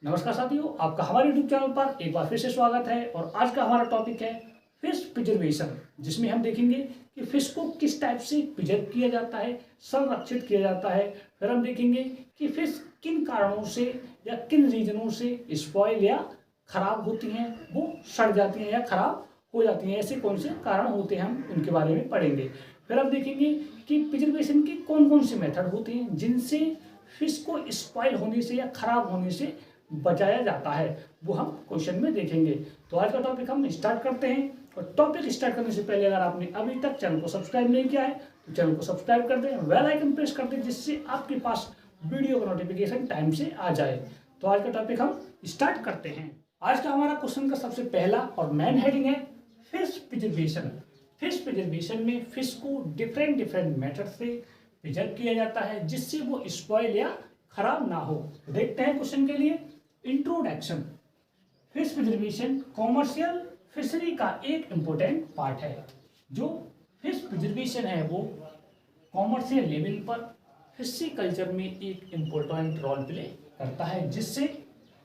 नमस्कार साथियों, आपका हमारे यूट्यूब चैनल पर एक बार फिर से स्वागत है। और आज का हमारा टॉपिक है फिश प्रिजर्वेशन, जिसमें हम देखेंगे कि फिश को किस टाइप से प्रिजर्व किया जाता है, संरक्षित किया जाता है। फिर हम देखेंगे कि फिश किन कारणों से या किन रीजनों से स्पॉइल या खराब होती हैं, वो सड़ जाती हैं या खराब हो जाती हैं। ऐसे कौन से कारण होते हैं, हम उनके बारे में पढ़ेंगे। फिर हम देखेंगे कि प्रिजर्वेशन की कौन कौन से मेथड होते हैं जिनसे फिश को स्पॉइल होने से या खराब होने से बचाया जाता है, वो हम क्वेश्चन में देखेंगे। तो आज का टॉपिक हम स्टार्ट करते हैं। और टॉपिक स्टार्ट करने से पहले अगर आपने अभी तक चैनल को सब्सक्राइब नहीं किया है तो चैनल को सब्सक्राइब कर दें, बेल आइकन प्रेस कर दें, जिससे आपके पास वीडियो का नोटिफिकेशन टाइम से आ जाए। तो आज का टॉपिक हम स्टार्ट करते हैं। आज का हमारा क्वेश्चन का सबसे पहला और मेन हेडिंग है फिश प्रिजर्वेशन। फिश प्रिजर्वेशन में फिश को डिफरेंट मेथड से प्रिजर्व किया जाता है जिससे वो स्पॉइल या खराब ना हो। देखते हैं क्वेश्चन के लिए। Introduction. Fish preservation commercial fishery का एक इम्पोर्टेंट पार्ट है। जो फिश प्रिजर्वेशन है वो कॉमर्शियल लेवल पर फिशरी कल्चर में एक इम्पोर्टेंट रोल प्ले करता है, जिससे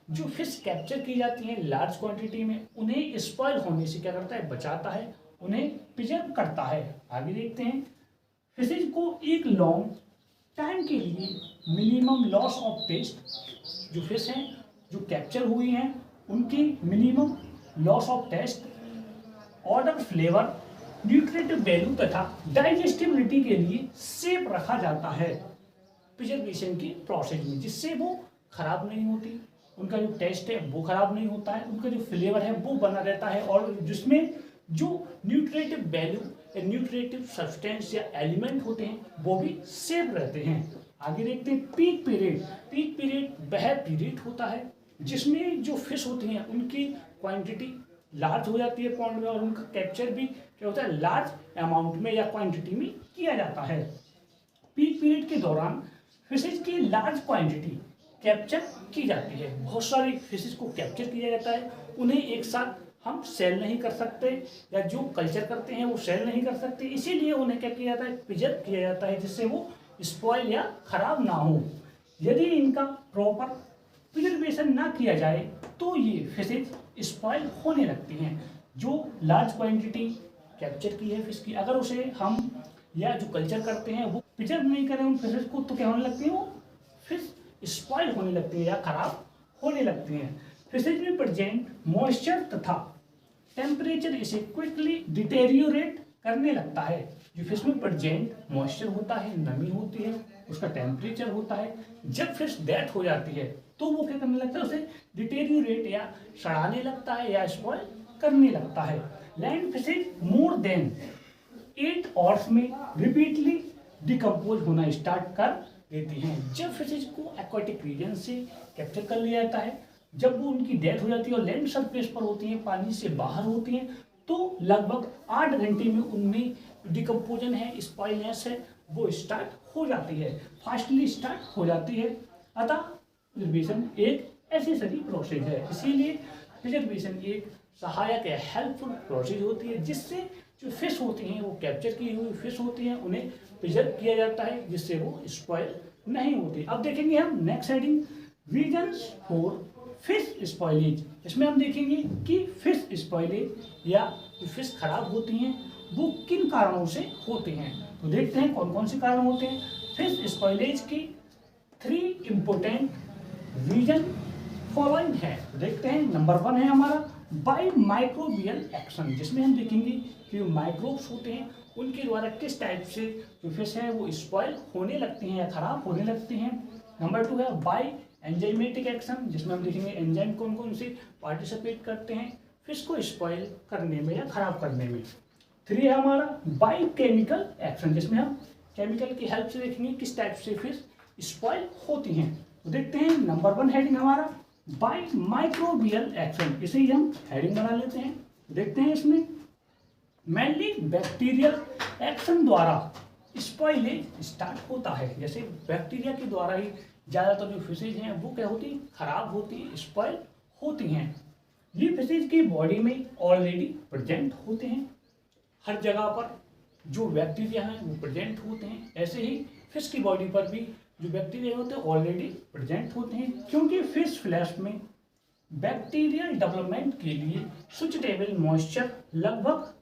जो फिश कैप्चर की जाती हैं लार्ज क्वांटिटी में, उन्हें स्पॉइल होने से क्या करता है, बचाता है, उन्हें प्रिजर्व करता है। आगे देखते हैं। फिशेज को एक लॉन्ग टाइम के लिए मिनिमम लॉस ऑफ टेस्ट, जो फिश हैं जो कैप्चर हुई हैं उनकी minimum loss of taste, odour, flavour, nutritive value तथा डाइजेस्टिबिलिटी के लिए सेफ रखा जाता है प्रिजर्वेशन की प्रोसेस में, जिससे वो खराब नहीं होती, उनका जो टेस्ट है वो खराब नहीं होता है, उनका जो फ्लेवर है वो बना रहता है, और जिसमें जो न्यूट्रिटिव वैल्यू या न्यूट्रिटिव सब्सटेंस या एलिमेंट होते हैं वो भी सेफ रहते हैं। आगे देखते हैं। Peak period. पीक पीरियड वह पीरियड होता है जिसमें जो फिश होती हैं उनकी क्वांटिटी लार्ज हो जाती है पॉन्ड में, और उनका कैप्चर भी क्या होता है, लार्ज अमाउंट में या क्वांटिटी में किया जाता है। पीक पीरियड के दौरान फिशेज की लार्ज क्वांटिटी कैप्चर की जाती है। बहुत सारी फिशेज को कैप्चर किया जाता है, उन्हें एक साथ हम सेल नहीं कर सकते, या जो कल्चर करते हैं वो सेल नहीं कर सकते, इसीलिए उन्हें क्या किया जाता है, प्रिजर्व किया जाता है, जिससे वो स्पॉइल या खराब ना हो। यदि इनका प्रॉपर प्रिजर्वेशन ना किया जाए तो ये फिशेज स्पॉइल होने लगती हैं। जो लार्ज क्वांटिटी कैप्चर की है फिश की, अगर उसे हम या जो कल्चर करते हैं वो प्रिजर्व नहीं करें उन फिशेज को, तो क्या होने लगती है, वो फिश स्पॉइल होने लगती है या खराब होने लगती हैं। फिशेज में प्रेजेंट मॉइस्चर तथा टेम्परेचर इसे क्विकली डिटेरियोरेट करने लगता है। जो फिश में प्रेजेंट मॉइस्चर होता है, नमी होती है, उसका टेम्परेचर होता है, जब फिश डेथ हो जाती है तो वो क्या करने लगता है, उसे डिटेरियोरेट या सड़ाने लगता है या स्पॉइल करने लगता है। Land fishes more than 8 hours में रिपीटली डिकम्पोज होना स्टार्ट कर देती हैं। जब फिशेज को एक्वाटिक रीजन से कैप्चर कर लिया जाता है, जब वो उनकी डेथ हो जाती है और लैंड सरफेस पर होती हैं, पानी से बाहर होती हैं, तो लगभग 8 घंटे में उनमें डिकम्पोजन है, स्पॉइलनेस है, वो स्टार्ट हो जाती है, फास्टली स्टार्ट हो जाती है। अतः प्रिजर्वेशन एक एसेसरी प्रोसेस है, इसीलिए प्रिजर्वेशन एक सहायक या हेल्पफुल प्रोसेस होती है, जिससे जो फिश होती हैं वो कैप्चर की हुई फिश होती हैं, उन्हें प्रिजर्व किया जाता है, जिससे वो स्पॉइल नहीं होती। अब देखेंगे हम next heading, reasons for fish spoilage. इसमें हम देखेंगे कि फिश स्पॉइलेज या जो फिश खराब होती हैं वो किन कारणों से होते हैं। तो देखते हैं कौन कौन से कारण होते हैं। फिश स्पॉइलेज की 3 इम्पोर्टेंट रीजन फॉलोइंग है। तो देखते हैं। नंबर 1 है हमारा बाय माइक्रोबियल एक्शन, जिसमें हम देखेंगे कि जो माइक्रोब्स होते हैं उनके द्वारा किस टाइप से जो फिश है वो स्पॉइल होने लगती हैं या खराब होने लगती हैं। नंबर 2 है बाय एंजाइमेटिक एक्शन, जिसमें हम देखेंगे एंजाइम कौन कौन से पार्टिसिपेट करते हैं फिश को स्पॉइल करने में या खराब करने में। 3 है हमारा बाय केमिकल एक्शन, जिसमें हम केमिकल की हेल्प से देखेंगे किस टाइप से फिश स्पॉइल होती हैं। तो देखते हैं। नंबर 1 हेडिंग हमारा बाय माइक्रोबियल एक्शन, इसे ही हम हेडिंग बना लेते हैं। देखते हैं इसमें मेनली बैक्टीरियल एक्शन द्वारा स्पॉइलेज स्टार्ट होता है। जैसे बैक्टीरिया के द्वारा ही ज़्यादातर जो फिशेज हैं वो क्या होती, खराब होती, स्पॉइल होती हैं। ये फिशेज की बॉडी में ऑलरेडी प्रेजेंट होते हैं, हर जगह पर जो बैक्टीरिया हैं वो प्रेजेंट होते हैं। ऐसे ही फिश की बॉडी पर भी जो बैक्टीरिया होते हैं ऑलरेडी प्रेजेंट होते हैं, क्योंकि फिश फ्लैश में बैक्टीरियल डेवलपमेंट के लिए सुटेबल मॉइस्चर लगभग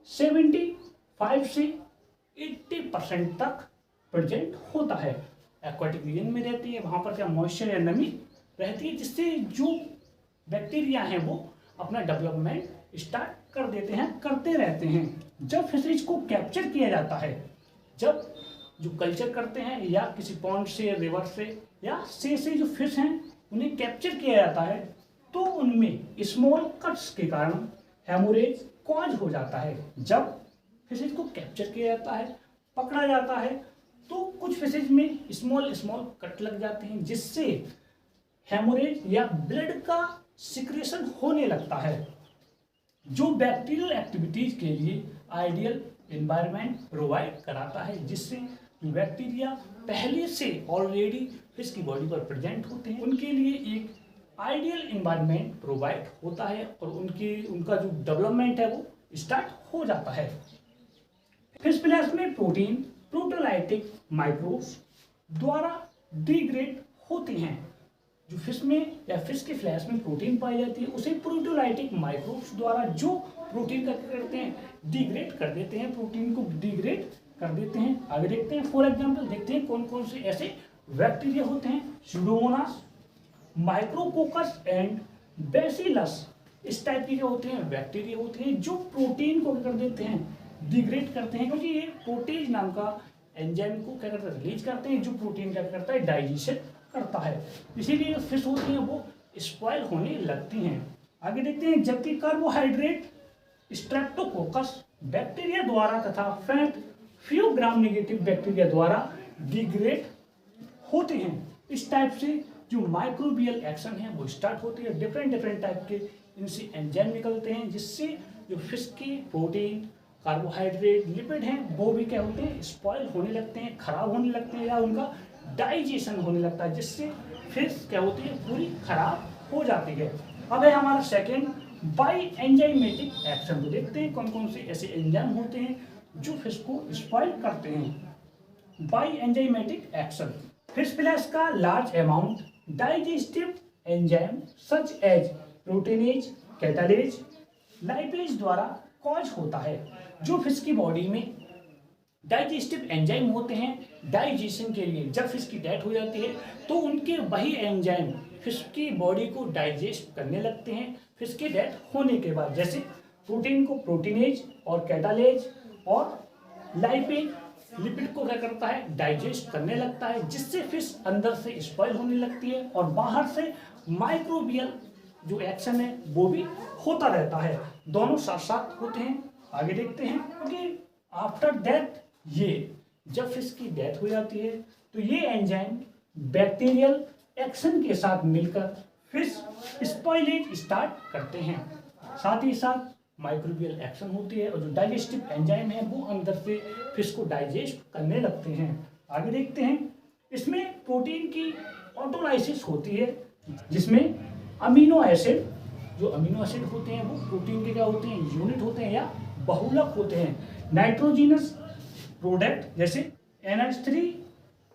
75 से 80% तक प्रेजेंट होता है। एक्वाटिक रीजन में रहती है, वहाँ पर क्या मॉइस्चर या नमी रहती है, जिससे जो बैक्टीरिया हैं वो अपना डेवलपमेंट स्टार्ट कर देते हैं, करते रहते हैं। जब फिशरीज को कैप्चर किया जाता है, जब जो कल्चर करते हैं या किसी पॉन्ड से, रिवर से या से जो फिश हैं उन्हें कैप्चर किया जाता है, तो उनमें स्मॉल कट्स के कारण हेमोरेज कॉज हो जाता है। जब फिशेज को कैप्चर किया जाता है, पकड़ा जाता है, तो कुछ फिशेज में स्मॉल कट लग जाते हैं, जिससे हेमोरेज या ब्लड का सिक्रेशन होने लगता है, जो बैक्टीरियल एक्टिविटीज के लिए आइडियल एनवायरनमेंट प्रोवाइड कराता है, जिससे बैक्टीरिया पहले से ऑलरेडी फिश की बॉडी पर प्रेजेंट होते हैं, उनके लिए एक आइडियल एनवायरनमेंट प्रोवाइड होता है और उनका जो डेवलपमेंट है वो स्टार्ट हो जाता है। फिश फ्लैश में प्रोटीन प्रोटोलाइटिक माइक्रोब्स द्वारा डिग्रेड होते हैं। जो फिश में या फिश के फ्लैश में प्रोटीन पाई जाती है, उसे प्रोटोलाइटिक माइक्रोब्स द्वारा जो प्रोटीन का करते हैं डिग्रेड कर देते हैं, प्रोटीन को डिग्रेड कर देते हैं। आगे देखते हैं, फॉर एग्जांपल देखते हैं कौन कौन से ऐसे बैक्टीरिया होते हैं। स्यूडोमोनास, माइक्रोकोकस एंड बेसिलस, इस टाइप के जो होते हैं बैक्टीरिया होते हैं, जो प्रोटीन को कर देते हैं, डिग्रेड करते हैं, क्योंकि ये प्रोटीज नाम का एंजाइम को क्या करता है, रिलीज करते हैं, जो प्रोटीन क्या करता है, डाइजेशन करता है। इसीलिए जो फिश होती हैं वो स्पॉइल होने लगती हैं। आगे देखते हैं, जबकि कार्बोहाइड्रेट स्ट्रेप्टोकोकस बैक्टीरिया द्वारा तथा fat few gram negative bacteria द्वारा डिग्रेड होते हैं। इस टाइप से जो माइक्रोबियल एक्शन है वो स्टार्ट होती है। डिफरेंट टाइप के इनसे एंजाइम निकलते हैं, जिससे जो फिश की प्रोटीन, कार्बोहाइड्रेट, लिपिड हैं वो भी क्या होते हैं, स्पॉइल होने लगते हैं, खराब होने लगते हैं, या उनका डाइजेशन होने लगता है, जिससे फिश क्या होती है, पूरी खराब हो जाती है। अब है हमारा सेकेंड बाई एंजाइमेटिक एक्शन। तो देखते हैं कौन कौन से ऐसे एंजाइम होते हैं जो फिश को स्पॉइल करते हैं। By enzymatic action, fish flesh का large amount digestive enzyme such as proteinase, catalase, lipase द्वारा कॉज होता है। जो फिश की बॉडी में डाइजेस्टिव एंजाइम होते हैं डाइजेशन के लिए, जब फिश की डेथ हो जाती है तो उनके वही एंजाइम फिश की बॉडी को डाइजेस्ट करने लगते हैं फिश की डेथ होने के बाद। जैसे प्रोटीन को प्रोटीनेज और कैटालेज और लाइपेज लिपिड को क्या करता है, डाइजेस्ट करने लगता है, जिससे फिश अंदर से स्पॉइल होने लगती है और बाहर से माइक्रोबियल जो एक्शन है वो भी होता रहता है। दोनों साथ साथ होते हैं। आगे देखते हैं कि आफ्टर डेथ, ये जब फिश की डेथ हो जाती है तो ये एंजाइम बैक्टीरियल एक्शन के साथ मिलकर फिश स्पॉइलेज स्टार्ट करते हैं। साथ ही साथ माइक्रोबियल एक्शन होती है और जो डाइजेस्टिव एंजाइम है वो अंदर से फिश को डाइजेस्ट करने लगते हैं। आगे देखते हैं, इसमें प्रोटीन की ऑटोलाइसिस होती है, जिसमें अमीनो एसिड, जो अमीनो एसिड होते हैं वो प्रोटीन के क्या होते हैं, यूनिट होते हैं या बहुलक होते हैं। नाइट्रोजिनस प्रोडक्ट जैसे NH3,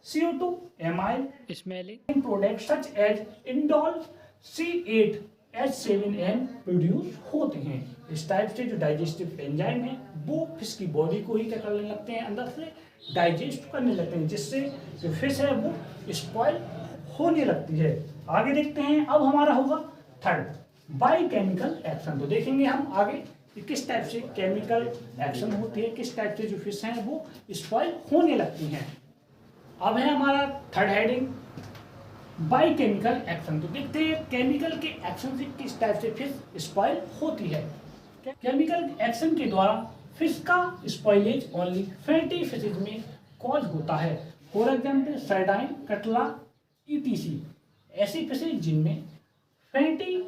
CO2, amine smelling product such as indole, C8, H7N produce होते हैं। इस टाइप से जो डाइजेस्टिव एंजाइम है वो फिश की बॉडी को ही क्या करने लगते हैं, अंदर से डाइजेस्ट करने लगते हैं, जिससे जो फिश है वो स्पॉइल होने लगती है। आगे देखते हैं, अब हमारा होगा थर्ड बाई केमिकल एक्शन। तो देखेंगे हम आगे कि किस टाइप से केमिकल एक्शन होती है, किस टाइप से जो फिश हैं वो स्पॉइल होने लगती हैं। अब है हमारा third heading by chemical action. तो देखते हैं केमिकल के एक्शन से किस टाइप से फिश स्पॉइल होती है। केमिकल एक्शन के द्वारा फिश का स्पॉइलेज ओनली फैटी फिशेज में कॉज होता है। For example sardine, catla, ETC, ऐसी फिशेज जिनमें फैटी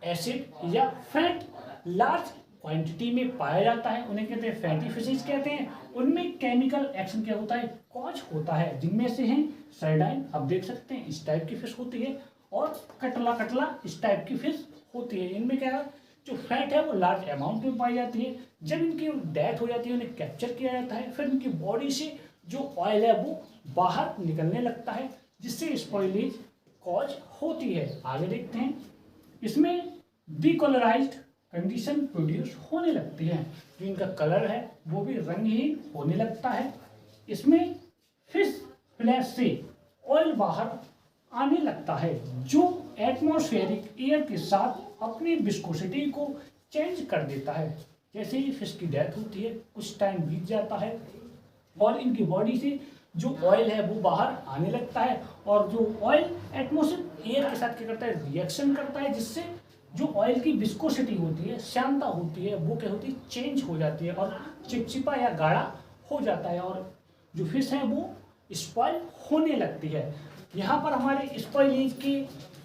एसिड या फैट लार्ज क्वांटिटी में पाया जाता है उन्हें कहते हैं फैटी फिशेज कहते हैं। उनमें केमिकल एक्शन क्या होता है, कॉज होता है, जिनमें से हैं सार्डाइन, आप देख सकते हैं इस टाइप की फिश होती है, और कटला इस टाइप की फिश होती है। इनमें क्या है, जो फैट है वो लार्ज अमाउंट में पाई जाती है। जब इनकी डेथ हो जाती है उन्हें कैप्चर किया जाता है, फिर इनकी बॉडी से जो ऑयल है वो बाहर निकलने लगता है, जिससे स्पॉइलेज कॉज होती है। आगे देखते हैं, इसमें डिकलराइज्ड कंडीशन प्रोड्यूस होने लगती है, जो इनका कलर है वो भी रंगहीन होने लगता है। इसमें फिश फ्लैश से ऑयल बाहर आने लगता है, जो एटमॉस्फेरिक एयर के साथ अपनी विस्कोसिटी को चेंज कर देता है। जैसे ही फिश की डेथ होती है, कुछ टाइम बीत जाता है और इनकी बॉडी से जो ऑयल है वो बाहर आने लगता है, और जो ऑयल एटमॉस्फेरिक एयर के साथ क्या करता है, रिएक्शन करता है, जिससे जो ऑयल की विस्कोसिटी होती है, श्यानता होती है, वो क्या होती है, चेंज हो जाती है और चिपचिपा या गाढ़ा हो जाता है, और जो फिश है वो स्पॉइल होने लगती है। यहाँ पर हमारे स्पॉइलेज के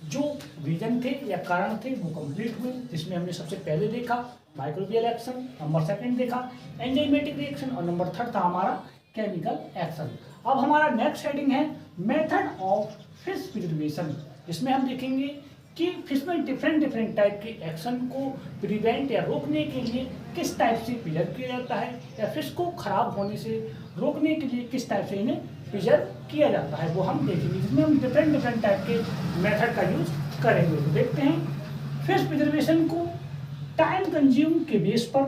जो रीजन थे या कारण थे वो कंप्लीट हुए, जिसमें हमने सबसे पहले देखा माइक्रोबियल एक्शन, नंबर सेकंड देखा एंजाइमेटिक रिएक्शन, और नंबर थर्ड था हमारा केमिकल एक्शन। अब हमारा नेक्स्ट हेडिंग है मेथड ऑफ फिश प्रिजर्वेशन, जिसमें हम देखेंगे कि फिश में डिफरेंट टाइप के एक्शन को प्रिवेंट या रोकने के लिए किस टाइप से प्रिजर्व किया जाता है, या फिश को खराब होने से रोकने के लिए किस टाइप से इन्हें प्रिजर्व किया जाता है, वो हम देखेंगे, जिसमें हम डिफरेंट टाइप के मेथड का यूज करेंगे। तो देखते हैं, फिश प्रिजर्वेशन को टाइम कंज्यूम के बेस पर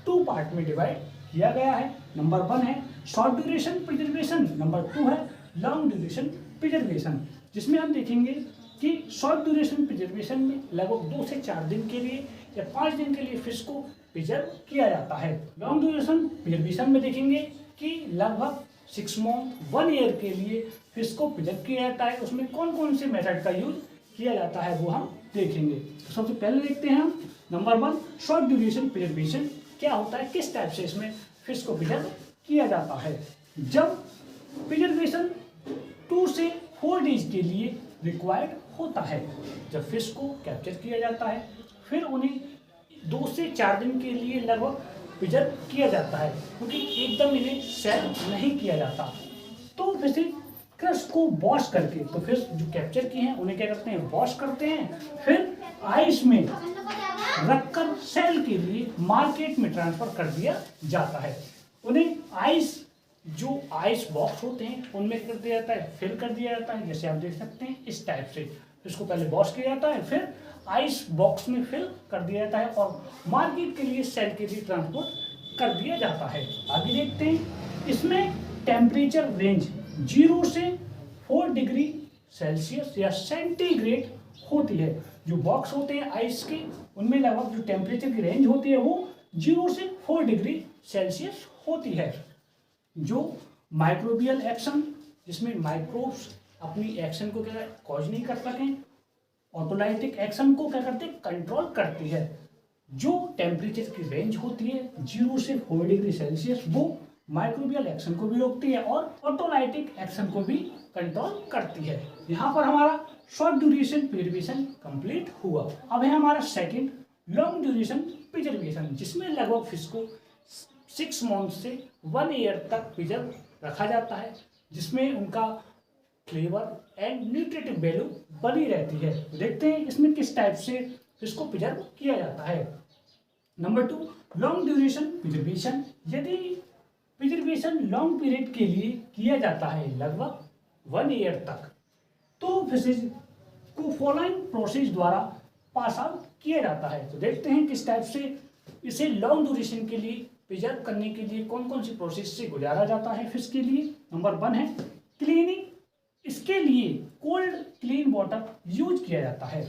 2 पार्ट में डिवाइड किया गया है। नंबर 1 है शॉर्ट ड्यूरेशन प्रिजर्वेशन, नंबर 2 है लॉन्ग ड्यूरेशन प्रिजर्वेशन, जिसमें हम देखेंगे कि शॉर्ट ड्यूरेशन प्रिजर्वेशन में लगभग 2 से 4 दिन के लिए या 5 दिन के लिए फिश को प्रिजर्व किया जाता है। लॉन्ग ड्यूरेशन प्रिजर्वेशन में देखेंगे कि लगभग 6 मंथ 1 ईयर के लिए फिश को प्रिजर्व किया जाता है। उसमें कौन कौन से मेथड का यूज किया जाता है वो हम देखेंगे। तो सबसे पहले देखते हैं हम नंबर 1 शॉर्ट ड्यूरेशन प्रिजर्वेशन क्या होता है, किस टाइप से इसमें फिश को प्रिजर्व किया जाता है। जब प्रिजर्वेशन 2 से 4 डेज के लिए रिक्वायर्ड होता है, जब फिश को कैप्चर किया जाता है, फिर उन्हें 2 से 4 दिन के लिए लगभग प्रिजर्व किया जाता है, क्योंकि एकदम इन्हें सेल नहीं किया जाता। तो फिर क्रश को वॉश करके, तो फिश जो कैप्चर किए हैं उन्हें क्या करते हैं, वॉश करते हैं, फिर आइस में रखकर सेल के लिए मार्केट में ट्रांसफर कर दिया जाता है। उन्हें आइस जो आइस बॉक्स होते हैं उनमें कर दिया जाता है, फिल कर दिया जाता है, जैसे आप देख सकते हैं इस टाइप से। इसको पहले वॉश किया जाता है, फिर आइस बॉक्स में फिल कर दिया जाता है और मार्केट के लिए सेल के लिए ट्रांसपोर्ट कर दिया जाता है। आगे देखते हैं, इसमें टेम्परेचर रेंज 0 से 4 डिग्री सेल्सियस या सेंटीग्रेड होती है। जो बॉक्स होते हैं आइस के, उनमें लगभग जो टेम्परेचर की रेंज होती है वो 0 से 4 डिग्री सेल्सियस होती है। जो माइक्रोबियल एक्शन, जिसमें माइक्रोब्स अपनी एक्शन को क्या कॉज नहीं कर सकें, ऑटोलाइटिक एक्शन को क्या करते हैं, कंट्रोल करती है। जो टेम्परेचर की रेंज होती है 0 से 4 डिग्री सेल्सियस, वो माइक्रोबियल एक्शन को भी रोकती है और ऑटोलाइटिक एक्शन को भी कंट्रोल करती है। यहाँ पर हमारा शॉर्ट ड्यूरेशन प्रिजर्वेशन कंप्लीट हुआ। अब है हमारा सेकंड लॉन्ग ड्यूरेशन प्रिजर्वेशन, जिसमें लगभग फिश को 6 मंथ से 1 ईयर तक प्रिजर्व रखा जाता है, जिसमें उनका फ्लेवर एंड न्यूट्रिटिव वैल्यू बनी रहती है। देखते हैं इसमें किस टाइप से इसको प्रिजर्व किया जाता है। Number 2 long duration preservation. यदि प्रिजर्वेशन लॉन्ग पीरियड के लिए किया जाता है लगभग 1 ईयर तक, तो फिशेज को फॉलोइंग प्रोसेस द्वारा पास आउट किया जाता है। तो देखते हैं किस टाइप से इसे लॉन्ग ड्यूरेशन के लिए प्रिजर्व करने के लिए कौन कौन सी प्रोसेस से गुजारा जाता है फिश के लिए। नंबर 1 है क्लीनिंग। इसके लिए कोल्ड क्लीन वाटर यूज किया जाता है।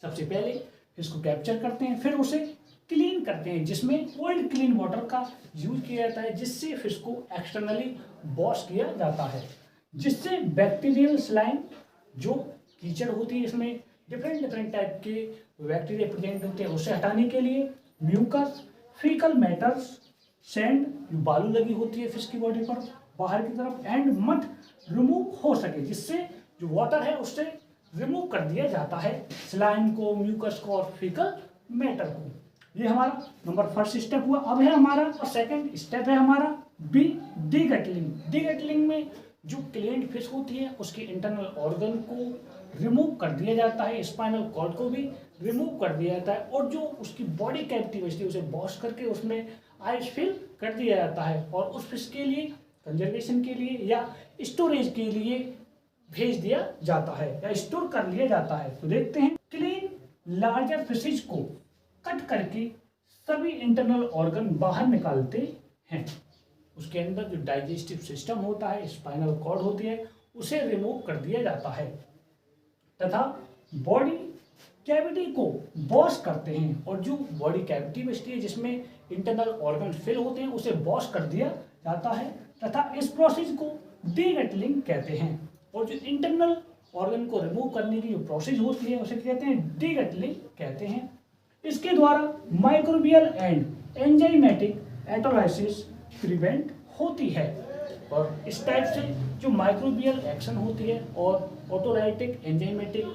सबसे पहले इसको कैप्चर करते हैं, फिर उसे क्लीन करते हैं, जिसमें कोल्ड क्लीन वाटर का यूज किया जाता है, जिससे फिश को एक्सटर्नली वॉश किया जाता है, जिससे बैक्टीरियल स्लाइम जो कीचड़ होती है, इसमें डिफरेंट टाइप के बैक्टीरिया प्रेजेंट होते हैं, उसे हटाने के लिए म्यूकस, फीकल मैटर्स, सैंड जो बालू लगी होती है फिश की बॉडी पर बाहर की तरफ, एंड मड रिमूव हो सके, जिससे जो वाटर है उससे रिमूव कर दिया जाता है स्लाइम को, म्यूकस को और फीकल मैटर को। ये हमारा नंबर फर्स्ट स्टेप हुआ। अब है हमारा सेकंड स्टेप है हमारा बी डीगटलिंग। डीगटलिंग में जो क्लीन्ड फिश होती है उसके इंटरनल ऑर्गन को रिमूव कर दिया जाता है, स्पाइनल कॉर्ड को भी रिमूव कर दिया जाता है, और जो उसकी बॉडी कैविटी बचती है उसे वॉश करके उसमें आइस फिल कर दिया जाता है, और उस फिश के लिए कंजर्वेशन के लिए या स्टोरेज के लिए भेज दिया जाता है या स्टोर कर लिया जाता है। तो देखते हैं, क्लीन लार्जर फिशेज को कट करके सभी इंटरनल ऑर्गन बाहर निकालते हैं। उसके अंदर जो डाइजेस्टिव सिस्टम होता है, स्पाइनल कॉर्ड होती है, उसे रिमूव कर दिया जाता है तथा बॉडी कैविटी को वॉश करते हैं। और जो बॉडी कैविटी बचती है जिसमें इंटरनल ऑर्गन फिल होते हैं उसे वॉश कर दिया जाता है तथा इस प्रोसेस को डीगटलिंग कहते हैं। और जो इंटरनल ऑर्गन को रिमूव करने की जो प्रोसेस होती है उसे कहते हैं डीगटलिंग कहते हैं। इसके द्वारा माइक्रोबियल एंड एंजाइमेटिक एटोलाइसिस प्रिवेंट होती है। और इस टाइप से जो माइक्रोबियल एक्शन होती है और ऑटोलाइटिक एंजाइमेटिक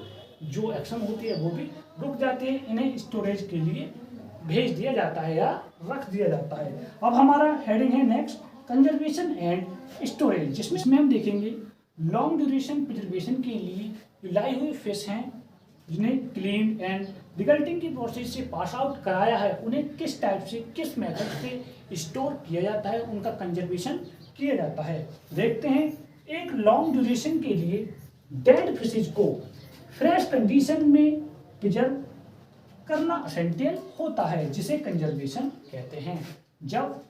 जो एक्शन होती है वो भी रुक जाती है। इन्हें स्टोरेज के लिए भेज दिया जाता है या रख दिया जाता है। अब हमारा हेडिंग है नेक्स्ट, कंजर्वेशन एंड स्टोरेज, जिसमें हम देखेंगे लॉन्ग ड्यूरेशन प्रिजर्वेशन के लिए जो लाई हुई फिश हैं जिन्हें क्लीन एंड डिगल्टिंग की प्रोसेस से पास आउट कराया है, उन्हें किस टाइप से, किस मेथड से स्टोर किया जाता है, उनका कंजर्वेशन किया जाता है। देखते हैं, एक लॉन्ग ड्यूरेशन के लिए डेड फिशेज को फ्रेश कंडीशन में प्रिजर्व करना एसेंशियल होता है, जिसे कंजर्वेशन कहते हैं। जब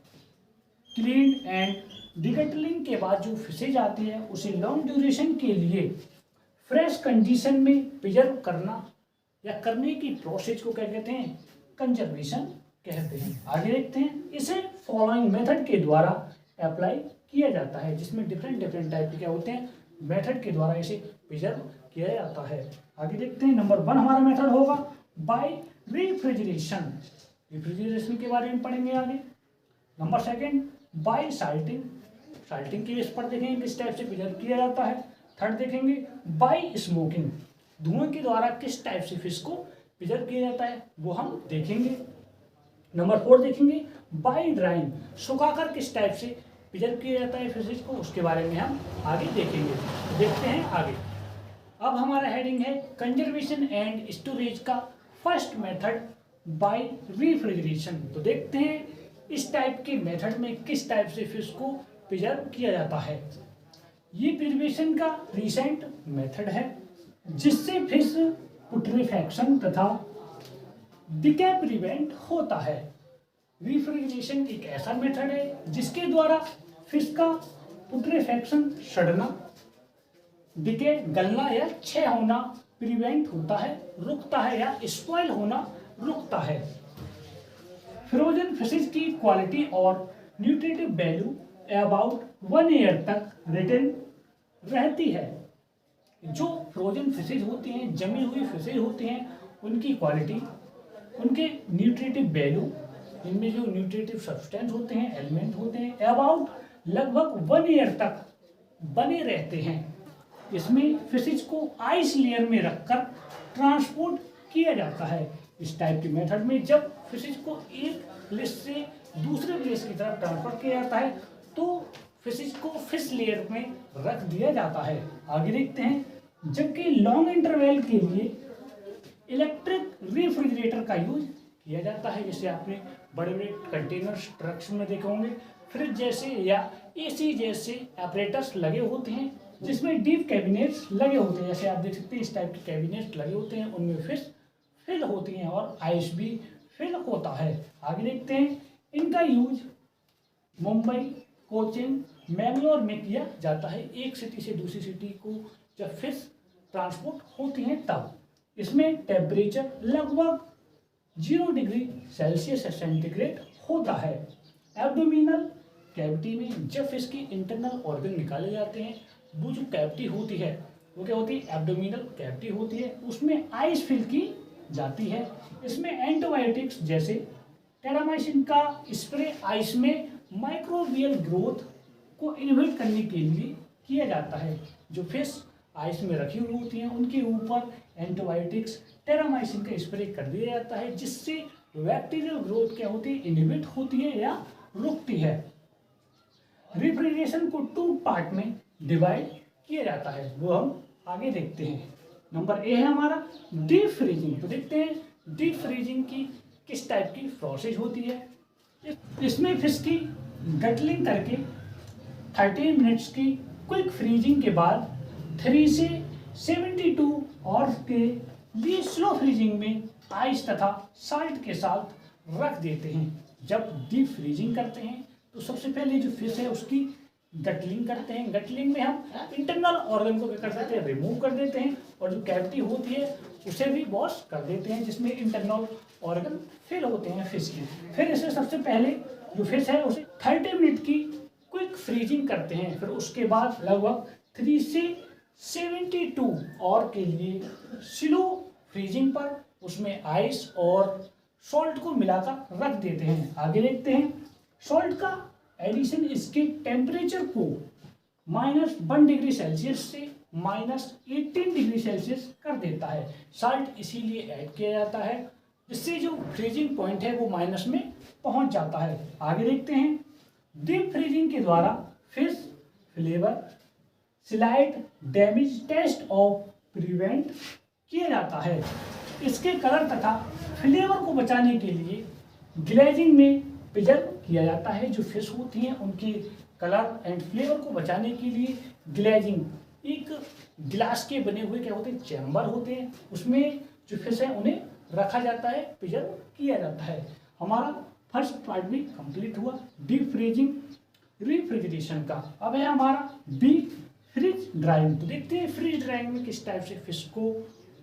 क्लीन एंड डिगल्टिंग के बाद जो फिशेज आती है उसे लॉन्ग ड्यूरेशन के लिए फ्रेश कंडीशन में प्रिजर्व करना या करने की प्रोसेस को क्या कहते हैं, कंजर्वेशन कहते हैं। आगे देखते हैं, इसे फॉलोइंग मेथड के द्वारा अप्लाई किया जाता है, जिसमें डिफरेंट टाइप के क्या होते हैं, मेथड के द्वारा इसे प्रिजर्व किया जाता है। आगे देखते हैं, नंबर 1 हमारा मेथड होगा बाय रेफ्रिजरेशन। रेफ्रिजरेशन के बारे में पढ़ेंगे आगे। नंबर 2 बाय साल्टिंग, साल्टिंग की बेस पर देखेंगे किस टाइप से प्रिजर्व किया जाता है। 3 देखेंगे बाय स्मोकिंग, धुएं के द्वारा किस टाइप से फिश को प्रिजर्व किया जाता है वो हम देखेंगे। नंबर 4 देखेंगे बाय ड्राइंग, सुखाकर किस टाइप से प्रिजर्व किया जाता है फिशेज को, उसके बारे में हम आगे देखेंगे। देखते हैं आगे। अब हमारा हेडिंग है कंजर्वेशन एंड स्टोरेज का फर्स्ट मेथड बाय रेफ्रिजरेशन। तो देखते हैं इस टाइप के मेथड में किस टाइप से फिश को प्रिजर्व किया जाता है। ये प्रिजर्वेशन का रिसेंट मेथड है जिससे फिश पुट्रेफैक्शन तथा डिके प्रिवेंट होता है। रेफ्रिजरेशन एक ऐसा मेथड है जिसके द्वारा फिश का पुट्रेफैक्शन, सड़ना, डिके गलना या क्षय होना प्रिवेंट होता है, रुकता है, या स्पॉइल होना रुकता है। फ्रोजन फिशेज की क्वालिटी और न्यूट्रिटिव वैल्यू अबाउट 1 ईयर तक रिटेन रहती है। जो फ्रोजन फिशेज होती हैं, जमी हुई फिशेज होती हैं, उनकी क्वालिटी, उनके न्यूट्रिटिव वैल्यू, इनमें जो न्यूट्रिटिव सब्सटेंस होते हैं, एलिमेंट होते हैं, अबाउट लगभग 1 ईयर तक बने रहते हैं। इसमें फिशेज को आइस लेयर में रखकर ट्रांसपोर्ट किया जाता है। इस टाइप के मेथड में जब फिशेज को एक प्लेस से दूसरे प्लेस की तरफ ट्रांसफर किया जाता है तो फिशेज को फिश लेयर में रख दिया जाता है। आगे देखते हैं, जबकि लॉन्ग इंटरवल के लिए इलेक्ट्रिक रेफ्रिजरेटर का यूज किया जाता है, जैसे आपने बड़े बड़े कंटेनर्स, ट्रक्स में देखे होंगे, फ्रिज जैसे या एसी जैसे ऑपरेटर्स लगे होते हैं जिसमें डीप कैबिनेट्स लगे होते हैं। जैसे आप देख सकते हैं इस टाइप के कैबिनेट लगे होते हैं, उनमें फिश फिल होती हैं और आइस भी फिल होता है। आगे देखते हैं, इनका यूज मुंबई, कोचिन, मैंगलोर में किया जाता है। एक सिटी से दूसरी सिटी को जब फिश ट्रांसपोर्ट होती हैं तब। इसमें टेम्परेचर लगभग 0 डिग्री सेल्सियस सेंटीग्रेड होता है। एब्डोमिनल कैविटी में जब फिश की इंटरनल ऑर्गन निकाले जाते हैं, वो जो कैविटी होती है वो क्या होती है, एब्डोमिनल कैविटी होती है, उसमें आइस फिल की जाती है। इसमें एंटीबायोटिक्स जैसे टेरामाइसिन का स्प्रे आइस में माइक्रोबियल ग्रोथ को इनहिबिट करने के लिए किया जाता है। जो फिश आइस में रखी हुई होती हैं उनके ऊपर एंटीबायोटिक्स, टेरामाइसिन का स्प्रे कर दिया जाता है, जिससे बैक्टीरियल ग्रोथ क्या होती है, इनहिबिट होती है या रुकती है। रेफ्रिजरेशन को 2 पार्ट में डिवाइड किया जाता है, वो हम आगे देखते हैं। नंबर ए है हमारा डीप फ्रीजिंग। तो देखते हैं डीप फ्रीजिंग की किस टाइप की प्रोसेस होती है। इसमें फिश की गटलिंग करके 13 मिनट्स की क्विक फ्रीजिंग के बाद 3 से 72 आवर्स के लिए स्लो फ्रीजिंग में आइस तथा साल्ट के साथ रख देते हैं। जब डीप फ्रीजिंग करते हैं तो सबसे पहले जो फिश है उसकी गटलिंग करते हैं। गटलिंग में हम इंटरनल ऑर्गन को क्या कर देते हैं, रिमूव कर देते हैं, और जो कैविटी होती है उसे भी वॉश कर देते हैं जिसमें इंटरनल ऑर्गन फिल होते हैं फिश के। फिर इसे सबसे पहले जो फिश है उसे 30 मिनट की क्विक फ्रीजिंग करते हैं। फिर उसके बाद लगभग 3 से 72 आवर के लिए स्लो फ्रीजिंग पर उसमें आइस और सॉल्ट को मिलाकर रख देते हैं। आगे देखते हैं, सॉल्ट का एडिशन इसके टेम्परेचर को -1 डिग्री सेल्सियस से -18 डिग्री सेल्सियस कर देता है। साल्ट इसीलिए ऐड किया जाता है जिससे जो फ्रीजिंग पॉइंट है वो माइनस में पहुंच जाता है। आगे देखते हैं, डीप फ्रीजिंग के द्वारा fish flavour slight damage taste of prevent किया जाता है। इसके कलर तथा फ्लेवर को बचाने के लिए ग्लेजिंग में प्रिजर्व किया जाता है। जो फिश होती हैं उनके कलर एंड फ्लेवर को बचाने के लिए ग्लेजिंग, एक गिलास के बने हुए क्या होते हैं, चैम्बर होते हैं, उसमें जो फिश है उन्हें रखा जाता है, प्रिजर्व किया जाता है। हमारा फर्स्ट पार्ट भी कंप्लीट हुआ डीप फ्रीजिंग रेफ्रिजरेशन का। अब है हमारा डीप फ्रीज ड्राइंग। तो देखते हैं फ्रीज ड्राइंग में किस टाइप से फिश को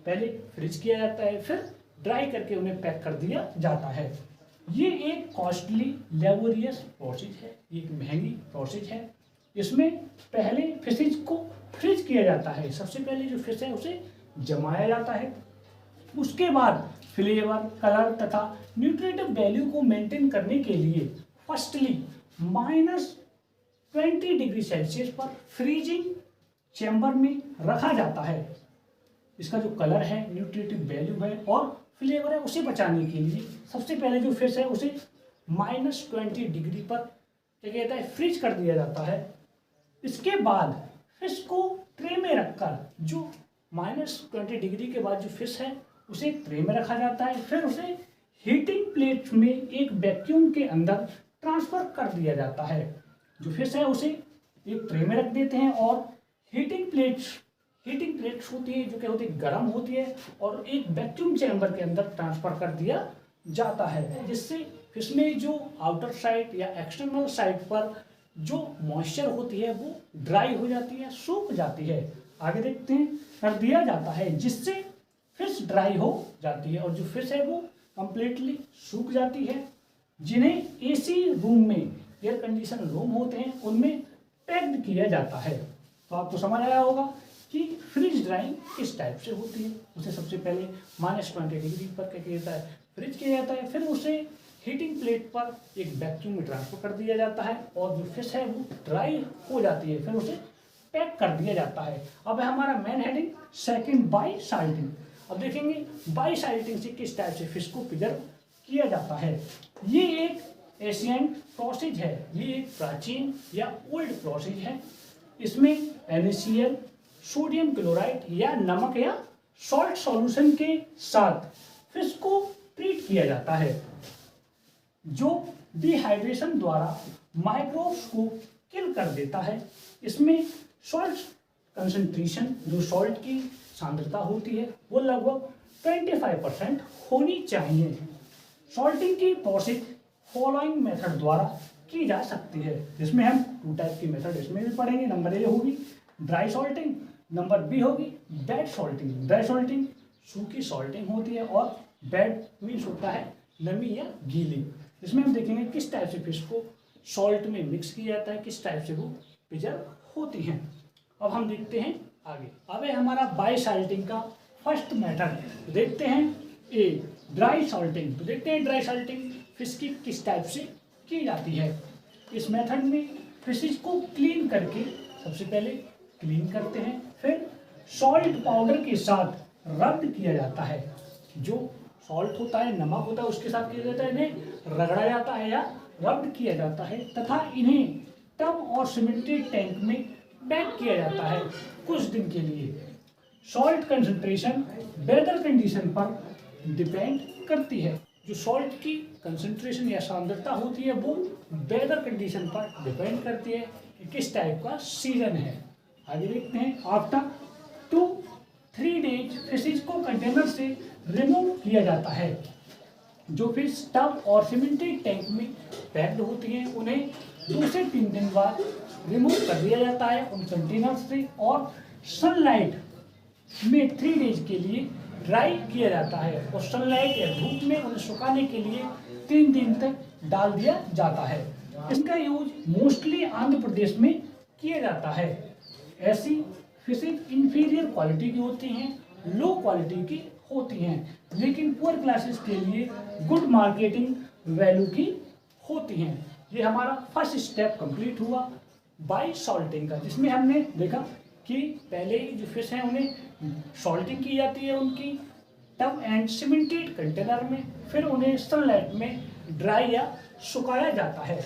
पहले फ्रीज किया जाता है, फिर ड्राई करके उन्हें पैक कर दिया जाता है। ये एक कॉस्टली लेबोरियस प्रोसेस है, एक महंगी प्रोसेस है। इसमें पहले फिशेज को फ्रीज किया जाता है। सबसे पहले जो फिश है उसे जमाया जाता है, उसके बाद फ्लेवर, कलर तथा न्यूट्रिटिव वैल्यू को मेंटेन करने के लिए फर्स्टली -20 डिग्री सेल्सियस पर फ्रीजिंग चैम्बर में रखा जाता है। इसका जो कलर है, न्यूट्रिटिव वैल्यू है और फ्लेवर है उसे बचाने के लिए सबसे पहले जो फिश है उसे -20 डिग्री पर क्या कहता है, फ्रीज कर दिया जाता है। इसके बाद फिश को ट्रे में रखकर जो -20 डिग्री के बाद जो फिश है उसे ट्रे में रखा जाता है। फिर उसे हीटिंग प्लेट में एक वैक्यूम के अंदर ट्रांसफर कर दिया जाता है। जो फिश है उसे एक ट्रे में रख देते हैं और हीटिंग प्लेट्स होती है जो क्या होती है, गर्म होती है, और एक वैक्यूम चैम्बर के अंदर ट्रांसफर कर दिया जाता है, जिससे फिश में जो आउटर साइड या एक्सटर्नल साइड पर जो मॉइस्चर होती है वो ड्राई हो जाती है, सूख जाती है। आगे देखते हैं, कर दिया जाता है जिससे फिश ड्राई हो जाती है और जो फिश है वो कंप्लीटली सूख जाती है। जिन्हें एसी रूम में, एयर कंडीशन रूम होते हैं, उनमें पैक्ड किया जाता है। तो आपको समझ आया होगा कि फ्रीज ड्राइंग किस टाइप से होती है। उसे सबसे पहले -20 डिग्री पर क्या किया जाता है, फ्रीज किया जाता है। फिर उसे हीटिंग प्लेट पर एक वैक्यूम में ट्रांसफर कर दिया जाता है और जो फिश है वो ड्राई हो जाती है, फिर उसे पैक कर दिया जाता है। अब है हमारा main heading second, by salting. अब देखेंगे बाई साल्टिंग से किस टाइप से फिश को प्रिजर्व किया जाता है। ये एक एशियंट प्रोसेस है, ये एक प्राचीन या ओल्ड प्रोसेस है। इसमें NaCl, सोडियम क्लोराइड या नमक या सॉल्ट सॉल्यूशन के साथ फिश को ट्रीट किया जाता है, जो डिहाइड्रेशन द्वारा माइक्रोब्स को किल कर देता है। इसमें सॉल्ट कंसंट्रेशन, जो सॉल्ट की सांद्रता होती है, वो लगभग 25% होनी चाहिए। सॉल्टिंग की प्रोसेस फॉलोइंग मेथड द्वारा की जा सकती है, जिसमें हम 2 टाइप की मेथड इसमें भी पढ़ेंगे। नंबर ए होगी ड्राई सॉल्टिंग, नंबर बी होगी वेट सॉल्टिंग। ड्राई सॉल्टिंग सूखी सॉल्टिंग होती है और वेट मीन्स होता है नमी या गीली। इसमें हम देखेंगे किस टाइप से फिश को सॉल्ट में मिक्स किया जाता है, किस टाइप से वो प्रिजर्व होती हैं। अब हम देखते हैं आगे। अब है हमारा बाई साल्टिंग का फर्स्ट मेथड। देखते हैं ए ड्राई सॉल्टिंग। तो देखते हैं ड्राई सॉल्टिंग फिश की किस टाइप से की जाती है। इस मेथड में फिशेज को क्लीन करके सबसे पहले क्लीन करते हैं, फिर सॉल्ट पाउडर के साथ रब किया जाता है। जो सॉल्ट होता है, नमक होता है, उसके साथ किया जाता है, इन्हें रगड़ा जाता है या रब किया जाता है तथा इन्हें टब और सीमेंटेड टैंक में पैक किया जाता है कुछ दिन के लिए। सॉल्ट कंसंट्रेशन वेदर कंडीशन पर डिपेंड करती है। जो सॉल्ट की कंसंट्रेशन या सांद्रता होती है वो वेदर कंडीशन पर डिपेंड करती है। कि किस टाइप का सीजन है। आगे देखते हैं, आफ्टर 2-3 डेज फिशेज को कंटेनर से रिमूव किया जाता है। जो फिश टब और सीमेंटेड टैंक में पैक्ड होती हैं उन्हें 2 से 3 दिन बाद रिमूव कर दिया जाता है उन कंटेनर से और सनलाइट में 3 डेज के लिए ड्राई किया जाता है और सनलाइट या धूप में उन्हें सुखाने के लिए 3 दिन तक डाल दिया जाता है। इसका यूज मोस्टली आंध्र प्रदेश में किया जाता है। ऐसी फिशेज इंफीरियर क्वालिटी की होती हैं, लो क्वालिटी की होती हैं, लेकिन पुअर क्लासेस के लिए गुड मार्केटिंग वैल्यू की होती हैं। ये हमारा फर्स्ट स्टेप कंप्लीट हुआ बाय सॉल्टिंग का, जिसमें हमने देखा कि पहले जो फिश हैं उन्हें सॉल्टिंग की जाती है उनकी टब एंड सीमेंटेड कंटेनर में, फिर उन्हें सनलाइट में ड्राई या सुखाया जाता है।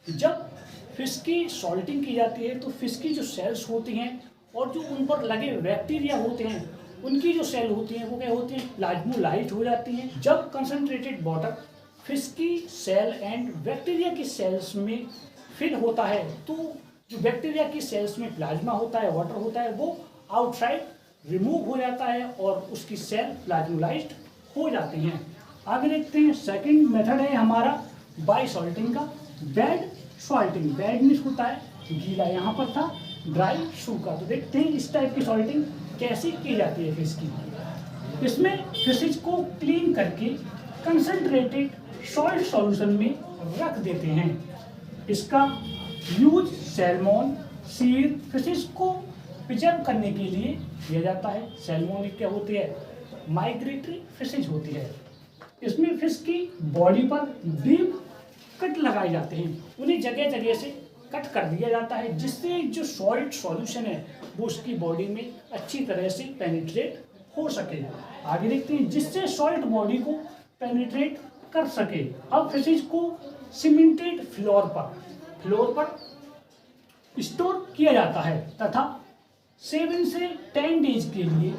जब फिश की सॉल्टिंग की जाती है तो फिश की जो सेल्स होती हैं और जो उन पर लगे बैक्टीरिया होते हैं उनकी जो सेल होती हैं वो क्या होती हैं, प्लाज्मोलाइट हो जाती हैं। जब कंसंट्रेटेड वाटर फिश की सेल एंड बैक्टीरिया की सेल्स में फिल होता है तो जो बैक्टीरिया की सेल्स में प्लाज्मा होता है, वाटर होता है, वो आउटसाइड रिमूव हो जाता है और उसकी सेल प्लाज्मोलाइज्ड हो जाती हैं। आगे देखते हैं, सेकंड मेथड है हमारा बाय सॉल्टिंग का, बेड सॉल्टिंग। बेड मीन्स होता है गीला, यहाँ पर था ड्राई सूखा। तो देखते हैं इस टाइप की सॉल्टिंग कैसे की जाती है फिश की। इसमें फिशेज को क्लीन करके कंसंट्रेटेड सॉल्ट सॉल्यूशन में रख देते हैं। इसका यूज सैल्मन, सील फिशेज को प्रिजर्व करने के लिए किया जाता है। सैल्मन क्या होती है, माइग्रेटरी फिशेज होती है। इसमें फिश की बॉडी पर डीप कट लगाए जाते हैं, उन्हें जगह जगह से कट कर दिया जाता है जिससे जो सॉल्ट सॉल्यूशन है वो उसकी बॉडी में अच्छी तरह से पेनिट्रेट हो सके। आगे देखते हैं, जिससे सॉल्ट बॉडी को पेनिट्रेट कर सके। अब फिशेज को सीमेंटेड फ्लोर पर स्टोर किया जाता है तथा 7 से 10 डेज के लिए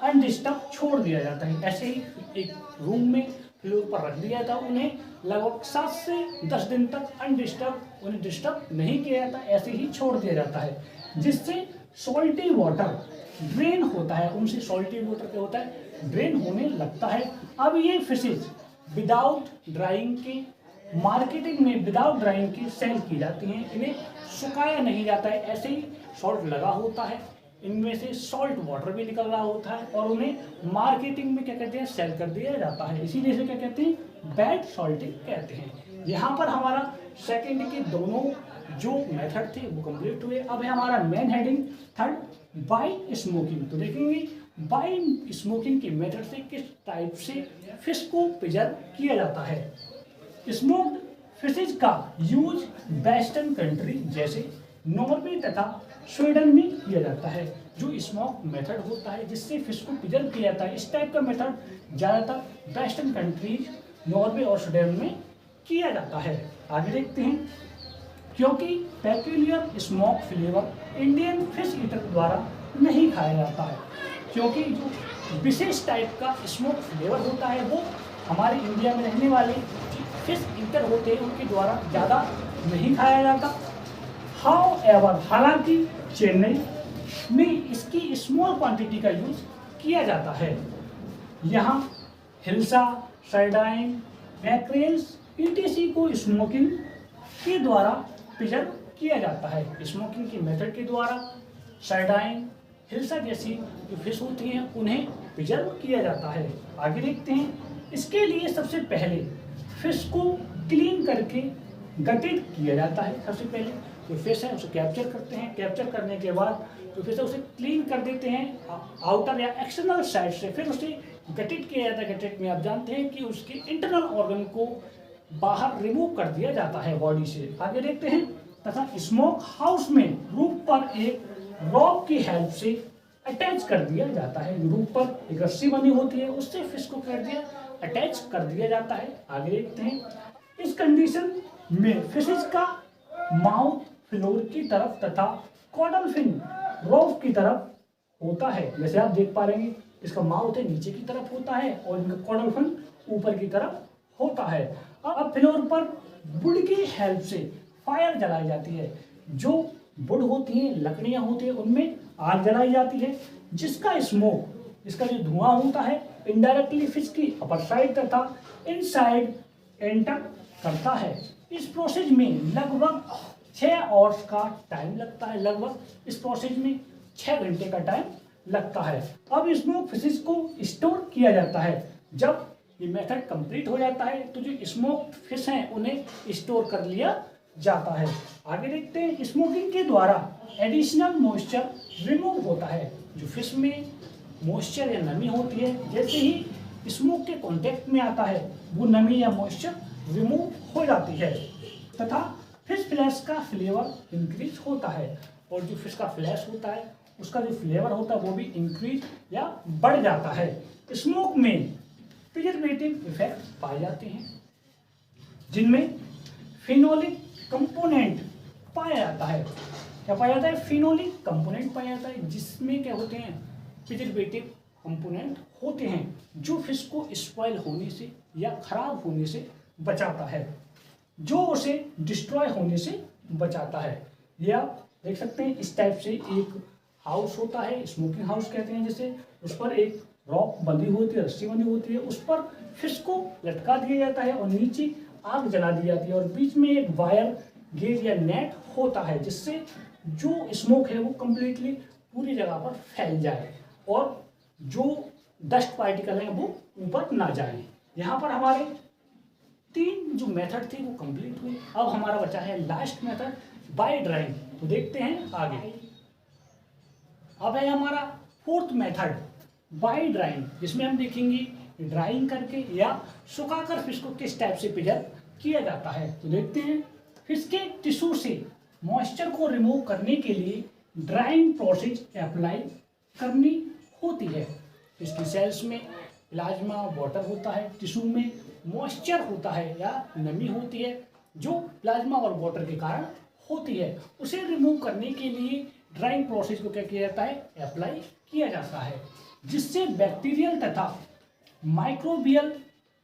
अनडिस्टर्ब छोड़ दिया जाता है। ऐसे ही एक रूम में फ्लोर पर रख दिया था, उन्हें लगभग 7 से 10 दिन तक उन्हें डिस्टर्ब नहीं किया जाता, ऐसे ही छोड़ दिया जाता है जिससे सॉल्टी वाटर ड्रेन होता है। उनसे सॉल्टी वाटर क्या होता है, ड्रेन होने लगता है। अब ये फिशेज विदाउट ड्राइंग के मार्केटिंग में विदाउट ड्राइंग की सेल की जाती हैं। इन्हें सुखाया नहीं जाता है, ऐसे ही सॉल्ट लगा होता है, इनमें से सॉल्ट वाटर भी निकल रहा होता है और उन्हें मार्केटिंग में क्या कहते हैं, सेल कर दिया जाता है। इसीलिए से क्या कहते हैं, बेड सॉल्टिंग कहते हैं। यहाँ पर हमारा सेकेंड के दोनों जो मेथड थे वो कंप्लीट हुए। अब है हमारा main heading third, by smoking. तो देखेंगे बाय स्मोकिंग की मेथड से किस टाइप से फिश को प्रिजर्व किया जाता है। स्मोक्ड फिशेज का यूज वेस्टर्न कंट्री जैसे नॉर्वे तथा स्वीडन में किया जाता है। जो स्मोक मेथड होता है जिससे फिश को प्रिजर्व किया जाता है, इस टाइप का मेथड ज़्यादातर वेस्टर्न कंट्रीज नॉर्वे और स्वीडन में किया जाता है। आगे देखते हैं, क्योंकि peculiar smoke flavour Indian fish eater द्वारा नहीं खाया जाता है, क्योंकि जो विशेष टाइप का स्मोक फ्लेवर होता है वो हमारे इंडिया में रहने वाले फिश ईटर होते हैं उनके द्वारा ज़्यादा नहीं खाया जाता। हाउएवर, हालांकि चेन्नई में इसकी स्मॉल क्वांटिटी का यूज किया जाता है। यहाँ हिल्सा, सार्डाइन, मैक्रेल्स ईटीसी को स्मोकिंग के द्वारा प्रिजर्व किया जाता है। स्मोकिंग की मेथड के द्वारा सार्डाइन, हिल्सा जैसी जो फिश होती हैं उन्हें प्रिजर्व किया जाता है। आगे देखते हैं, इसके लिए सबसे पहले फिश को क्लीन करके गटेड किया जाता है। सबसे पहले जो फिश है उसे कैप्चर करते हैं, कैप्चर करने के बाद जो फिश है उसे क्लीन कर देते हैं आउटर या एक्सटर्नल साइड से, फिर उसे गटेड किया जाता है। गटेड में आप जानते हैं कि उसके इंटरनल ऑर्गन को बाहर रिमूव कर दिया जाता है बॉडी से। आगे देखते हैं, तथा स्मोक हाउस में रूफ पर एक रॉक की हेल्प से अटैच कर दिया जाता है। रूफ पर एक रस्सी बनी होती है, उससे फिश को कर दिया अटैच कर दिया जाता है। आगे देखते हैं, इस कंडीशन में फिशेज का माउथ फ्लोर की तरफ तथा कॉडल फिन रोफ की तरफ होता है। जैसे आप देख पा रहे हैं, इसका माउथ है नीचे की तरफ होता है और इनका कॉडल फिन ऊपर की तरफ होता है। अब फ्लोर पर वुड की हेल्प से फायर जलाई जाती है। जो वुड होती हैं, लकड़ियां होती हैं, उनमें आग जलाई जाती है, जिसका स्मोक, इसका जो धुआं होता है इनडायरेक्टली फिश की अपर साइड तथा इनसाइड एंटर करता है। इस प्रोसेस में लगभग 6 आवर्स का टाइम लगता है। लगभग इस प्रोसेस में 6 घंटे का टाइम लगता है। अब स्मोक फिशेस को स्टोर किया जाता है। जब ये मेथड कंप्लीट हो जाता है तो जो स्मोक फिश हैं उन्हें स्टोर कर लिया जाता है। आगे देखते हैं, स्मोकिंग के द्वारा एडिशनल मॉइस्चर रिमूव होता है। जो फिश में मॉइस्चर या नमी होती है, जैसे ही स्मोक के कांटेक्ट में आता है वो नमी या मॉइस्चर रिमूव हो जाती है तथा फिश फ्लैश का फ्लेवर इंक्रीज होता है। और जो फिश का फ्लैश होता है उसका जो फ्लेवर होता है वो भी इंक्रीज या बढ़ जाता है। स्मोक में प्रिजर्वेटिव इफेक्ट पाए जाते हैं, जिनमें फिनोलिक कंपोनेंट पाया जाता है। क्या पाया जाता है? फिनोलिक कंपोनेंट पाया जाता है, जिसमें क्या होते हैं? प्रिजर्वेटिव कंपोनेंट होते हैं, जो फिश को स्पॉइल होने से या खराब होने से बचाता है, जो उसे डिस्ट्रॉय होने से बचाता है। ये आप देख सकते हैं, इस टाइप से एक हाउस होता है, स्मोकिंग हाउस कहते हैं जिसे। उस पर एक रॉक बंधी होती है, रस्सी बंधी होती है, उस पर फिश को लटका दिया जाता है और नीचे आग जला दी जाती है और बीच में एक वायर गेज या नेट होता है, जिससे जो स्मोक है वो कम्प्लीटली पूरी जगह पर फैल जाए और जो डस्ट पार्टिकल हैं वो ऊपर ना जाए। यहाँ पर हमारे 3 जो मेथड थे वो कंप्लीट हुए। अब हमारा बचा है लास्ट मेथड, बाय ड्राइंग। तो देखते हैं आगे। अब है हमारा 4th मेथड, बाय ड्राइंग, जिसमें हम देखेंगे ड्राइंग करके या सुखाकर फिश को किस टाइप से प्रिजर्व किया जाता है। तो देखते हैं, फिश के टिश्यू से मॉइस्चर को रिमूव करने के लिए ड्राइंग प्रोसेस अप्लाई करनी होती है। फिश की सेल्स में प्लाज्मा वाटर होता है, टिश्यू में मॉइस्चर होता है या नमी होती है, जो प्लाज्मा और वाटर के कारण होती है। उसे रिमूव करने के लिए ड्राइंग प्रोसेस को क्या किया जाता है? अप्लाई किया जाता है, जिससे बैक्टीरियल तथा माइक्रोबियल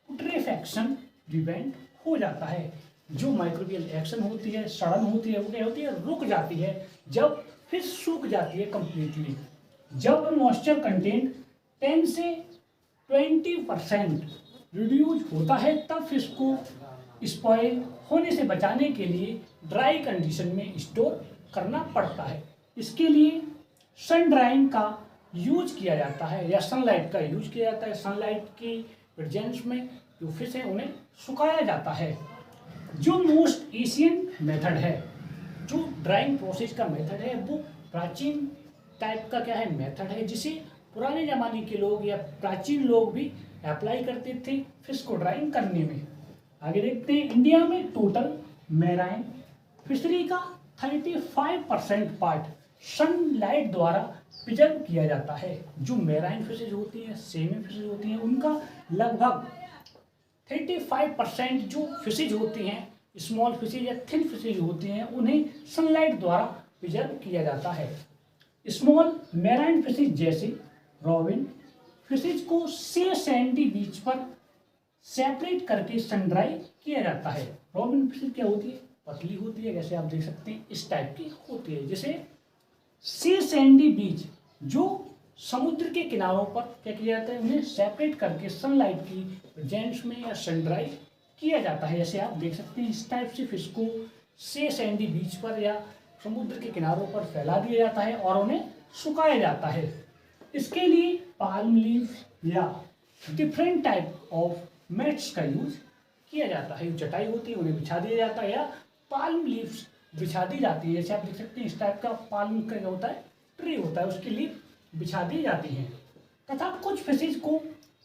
पुट्रेफैक्शन प्रिवेंट हो जाता है। जो माइक्रोबियल एक्शन होती है, सड़न होती है, वो क्या होती है? रुक जाती है जब फिश सूख जाती है कंप्लीटली। जब मॉइस्चर कंटेंट 10 से 20% रिड्यूज होता है, तब फिश को स्पॉइल होने से बचाने के लिए ड्राई कंडीशन में स्टोर करना पड़ता है। इसके लिए सन ड्राइंग का यूज किया जाता है या सनलाइट का यूज किया जाता है। सनलाइट की प्रेजेंस में जो फिश है उन्हें सुखाया जाता है। जो मोस्ट एशियन मेथड है, जो ड्राइंग प्रोसेस का मेथड है, वो प्राचीन टाइप का क्या है? मेथड है, जिसे पुराने ज़माने के लोग या प्राचीन लोग भी अप्लाई करते थे फिश को ड्राइंग करने में। आगे देखते हैं, इंडिया में टोटल मैराइन फिशरी का 35% पार्ट सनलाइट द्वारा प्रिजर्व किया जाता है। जो मैराइन फिशेज होती हैं, सेमी फिशेज होती हैं, उनका लगभग 35% जो फिशेज होती हैं, स्मॉल फिशेज या थिन फिशेज होती हैं, उन्हें सनलाइट द्वारा प्रिजर्व किया जाता है। स्मॉल मैराइन फिशेज जैसे रॉबिन फिशेज को 6 सैंडी बीच पर सेपरेट करके सन ड्राई किया जाता है। रॉबिन फिशेज क्या होती है? पतली होती है, जैसे आप देख सकते हैं इस टाइप की होती है, जैसे सी सैंडी बीच जो समुद्र के किनारों पर क्या किया जाता है? उन्हें सेपरेट करके सनलाइट की प्रेजेंस में या सन ड्राई किया जाता है। जैसे आप देख सकते हैं इस टाइप से फिश को सी सैंडी बीच पर या समुद्र के किनारों पर फैला दिया जाता है और उन्हें सुखाया जाता है। इसके लिए पाल्म लीफ या डिफरेंट टाइप ऑफ मैट्स का यूज किया जाता है। जो चटाई होती है उन्हें बिछा दिया जाता है या पाल्म लीव्स बिछा दी जाती है। जैसे आप देख सकते हैं इस टाइप का पाल्म का क्या होता है? ट्री होता है, उसके लिए बिछा दी जाती हैं। तथा कुछ फिशेज को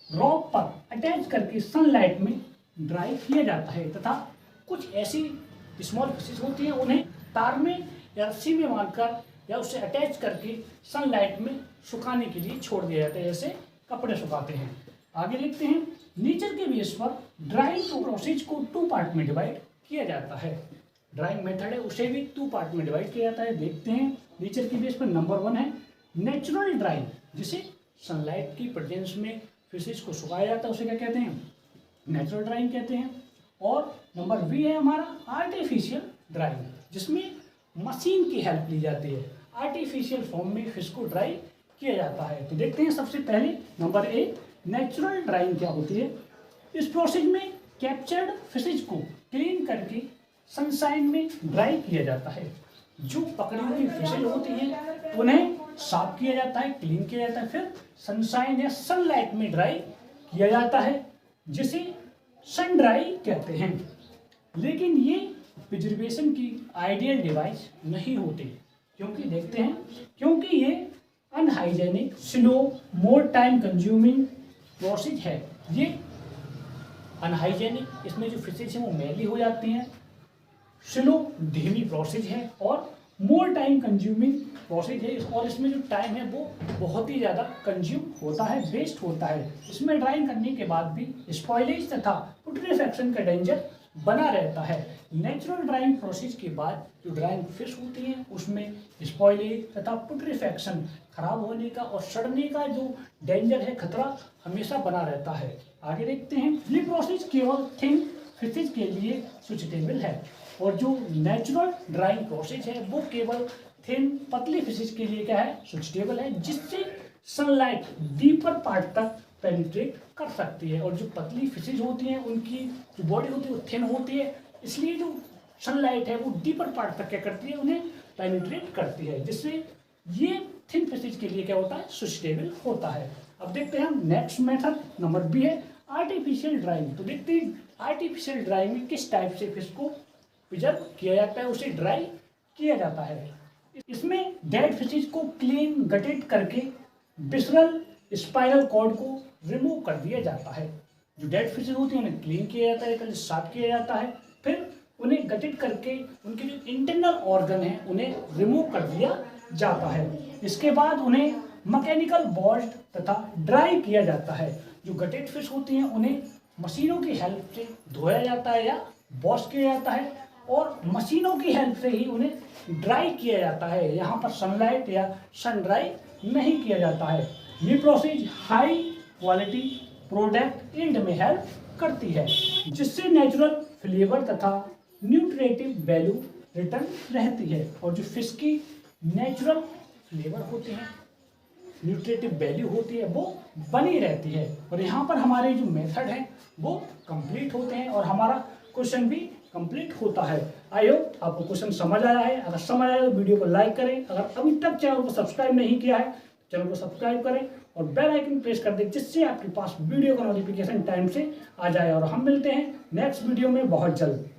रॉक पर अटैच करके सनलाइट में ड्राई किया जाता है तथा कुछ ऐसी स्मॉल फिशेज होती हैं उन्हें तार में या रस्सी में बांधकर या उससे अटैच करके सनलाइट में सुखाने के लिए छोड़ दिया जाता है, जैसे कपड़े सुखाते हैं। आगे देखते हैं, नेचर के बेस पर ड्राइंग प्रोसेस को 2 पार्ट में डिवाइड किया जाता है। ड्राइंग मेथड है उसे भी 2 पार्ट में डिवाइड किया जाता है। देखते हैं, नेचर के बेस पर नंबर 1 है नेचुरल ड्राइंग, जिसे सनलाइट की प्रेजेंस में फिशेज को सुखाया जाता है, उसे क्या कहते हैं? नेचुरल ड्राइंग कहते हैं। और नंबर बी है हमारा आर्टिफिशियल ड्राइंग, जिसमें मशीन की हेल्प ली जाती है, आर्टिफिशियल फॉर्म में फिश को ड्राई किया जाता है। तो देखते हैं सबसे पहले नंबर ए, नेचुरल ड्राइंग क्या होती है। इस प्रोसेस में कैप्चर्ड फिशेज को क्लीन करके सनशाइन में ड्राई किया जाता है। जो पकड़ी हुई फिशेज होती हैं उन्हें साफ किया जाता है, क्लीन किया जाता है, फिर सनशाइन या सनलाइट में ड्राई किया जाता है, जिसे सन ड्राई कहते हैं। लेकिन ये प्रिजर्वेशन की आइडियल डिवाइस नहीं होती, क्योंकि देखते हैं, क्योंकि ये unhygienic, slow, more time consuming process है। ये अनहाइजेनिक, इसमें जो फिशेज हैं वो मैली हो जाती हैं, स्लो, धीमी प्रोसेस है, और मोर टाइम कंज्यूमिंग प्रोसेस है, और इसमें जो टाइम है वो बहुत ही ज़्यादा कंज्यूम होता है, वेस्ट होता है। इसमें ड्राइंग करने के बाद भी स्पॉइलेज तथा पुट्रीफैक्शन का डेंजर बना रहता है। नेचुरल ड्राइंग प्रोसेस के बाद जो ड्राइंग फिश होती है उसमें स्पॉइलेज तथा पुट्रीफैक्शन, खराब होने का और सड़ने का जो डेंजर है, खतरा हमेशा बना रहता है। आगे देखते हैं, ये प्रोसेस केवल थिन फिशेज के लिए सुटेबल है, और जो नेचुरल ड्राइंग प्रोसेस है वो केवल थिन, पतली फिशेज के लिए क्या है, सुटेबल है, जिससे सनलाइट डीपर पार्ट तक पेनिट्रेट कर सकती है। और जो पतली फिशेज होती हैं उनकी जो बॉडी होती है वो थिन होती है, इसलिए जो सनलाइट है वो डीपर पार्ट तक क्या करती है, उन्हें पेनिट्रेट करती है, जिससे ये थिन फिशेज के लिए क्या होता है, सुटेबल होता है। अब देखते हैं हम नेक्स्ट मेथड नंबर बी है आर्टिफिशियल ड्राइंग। तो देखते हैं आर्टिफिशियल ड्राइंग में किस टाइप से फिश को प्रिजर्व किया जाता है, उसे ड्राई किया जाता है। इसमें डेड फिशेज को क्लीन, गटेड करके विसरल स्पाइनल कॉर्ड को रिमूव कर दिया जाता है। जो डेड फिशेज होती हैं उन्हें क्लीन किया जाता है, साफ किया जाता है, फिर उन्हें गटेड करके उनके जो इंटरनल ऑर्गन हैं उन्हें रिमूव कर दिया जाता है। इसके बाद उन्हें मैकेनिकल वॉश्ड तथा ड्राई किया जाता है। जो गटेड फिश होती हैं उन्हें मशीनों की हेल्प से धोया जाता है या वॉश किया जाता है, और मशीनों की हेल्प से ही उन्हें ड्राई किया जाता है। यहाँ पर सनलाइट या सन ड्राई नहीं किया जाता है। ये process high quality product yield में हेल्प करती है, जिससे नेचुरल फ्लेवर तथा न्यूट्रिटिव वैल्यू रिटर्न रहती है। और जो फिश की नेचुरल फ्लेवर होते हैं, न्यूट्रिटिव वैल्यू होती है, वो बनी रहती है। और यहाँ पर हमारे जो मेथड हैं वो कंप्लीट होते हैं और हमारा क्वेश्चन भी कंप्लीट होता है। आई होप आपको क्वेश्चन समझ आया है। अगर समझ आया तो वीडियो को लाइक करें। अगर अभी तक चैनल को सब्सक्राइब नहीं किया है, चैनल को सब्सक्राइब करें और बेल आइकन प्रेस कर दें, जिससे आपके पास वीडियो का नोटिफिकेशन टाइम से आ जाए। और हम मिलते हैं नेक्स्ट वीडियो में बहुत जल्द।